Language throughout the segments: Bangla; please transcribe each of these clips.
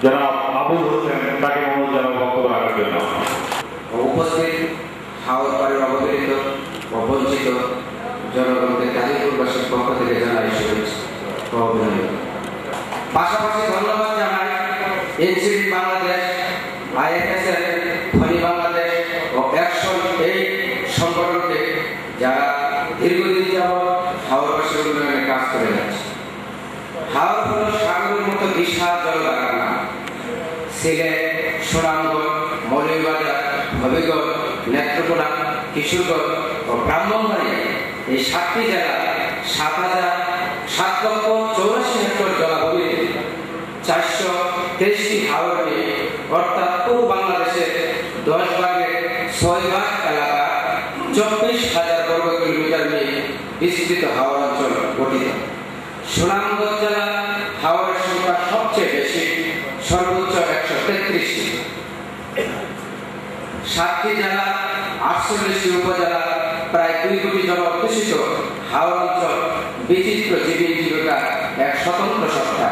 যারা আবুল হোসেন তাকে অনুরোধ জানাবো বক্তব্য রাখার জন্য। উপস্থিত হাওড়ার অবহেলিত ও বঞ্চিত জনগণকে গাজীপুরবাসীর পক্ষ থেকে জানাই শুভেচ্ছা ও অভিনন্দন। পাশাপাশি ধন্যবাদ জানাই এনসিপি বাংলাদেশ, আইএফএসএল, ফনি বাংলাদেশ ও অ্যাকশন এই সংগঠনকে যারা দীর্ঘদিন যাবৎ হাওড়াবাসীর উন্নয়নে কাজ করে যাচ্ছে। হাওড়া হল সাগরের মতো বিশাল জলধারা না। সিলেট, সুনামগঞ্জ, মৌলভীবাজার, হবিগঞ্জ, নেত্রকোনা, কিশোরগঞ্জ ও ব্রাহ্মণবাড়িয়া এই 7টি জেলা 7,84,000 হেক্টর জলাভূমিতে 423টি হাওর নিয়ে অর্থাৎ পুরো বাংলাদেশের 10 ভাগের 6 ভাগ এলাকা 24,000 বর্গ কিলোমিটার নিয়ে বিস্তৃত হাওর অঞ্চল গঠিত। সুনামগঞ্জ জেলা হাওরের সংখ্যা সবচেয়ে বেশি, সর্বোচ্চ 133টি। 7টি জেলা, 48টি উপজেলা, প্রায় 2 কোটি জনঅধ্যুষিত হাওড় অঞ্চল বিচিত্র জীবন জীবিকার এক স্বতন্ত্র সত্তা,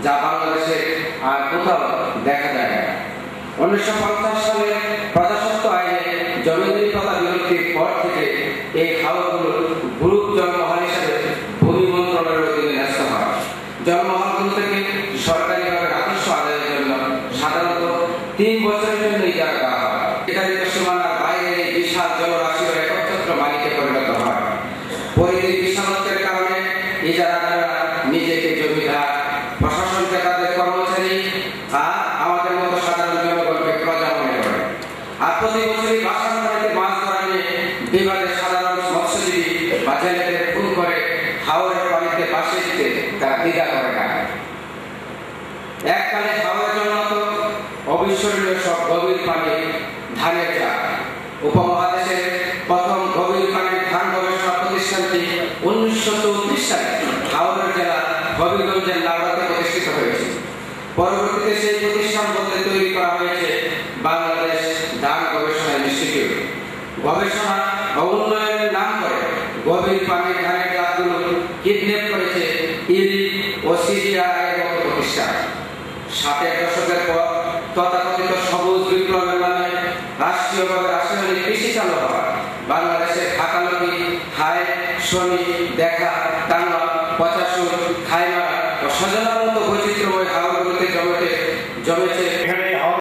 যা বাংলাদেশে আর কোথাও দেখা যায় না। 1950 সালে প্রজাস্বত্ব আইনে জমিদারি প্রথা বিলুপ্তির পর থেকে এই হাওরগুলো গ্রুপ জন্মহাল হিসেবে ভূমি মন্ত্রণালয়ের অধীনে ন্যস্ত হয়। জন্মহালগুলো থেকে সরকারিভাবে রাজস্ব আদায়ের জন্য সাধারণত 3 বছরের জন্য ইজারা দেওয়া হয়। নির্ধারিত সীমানার বাইরে এই বিশাল জলরাশির একচ্ছত্র মালিকে পরিণত হয়। পরিধির বিশালত্বের কারণে ইজারাদাররা নিজেকে জমিদার, প্রশাসনকে তাদের কর্মচারী আর আমাদের মতো সাধারণ জনগণকে প্রজা মনে করে। আর প্রতি বছরই বাসার বাড়িতে মাছ ধরা নিয়ে বিবাদের সাধারণ মৎস্যজীবী বা জেলেদের খুন করে হাওরের পানিতে বাসে দিতে তারা দ্বিধা করে না। এককালে হাওরের জন্য তো অবিস্মরণীয় সব গভীর পানি ধানের চাষ। উপমহাদেশের প্রথম গভীর পানির ধান গবেষণা প্রতিষ্ঠানটি 1934 সালে হাওড়া জেলা হবিগঞ্জের লাউড়াতে প্রতিষ্ঠিত হয়েছে। পরবর্তীতে সেই প্রতিষ্ঠান বলতে তৈরি করা হয়েছে বাংলাদেশ ধান গবেষণা ইনস্টিটিউট। গবেষণা ও উন্নয়নের নাম করে গভীর পানির ধানের জাতগুলো কিডন্যাপ করেছে ইরি ও সিজিআই এর মতো প্রতিষ্ঠান। 60-এর দশকের পর তথাকথিত সবুজ বিপ্লবের নামে রাষ্ট্রীয়ভাবে রাসায়নিক কৃষি চালু হয়। বাংলাদেশের ঢাকালকি, হাই, শনি, দেখা, টাঙ্গা, পচাশুর, খাইমারা ও সজনার মতো বৈচিত্র্যময় হাওরগুলোতে জমেছে এখানে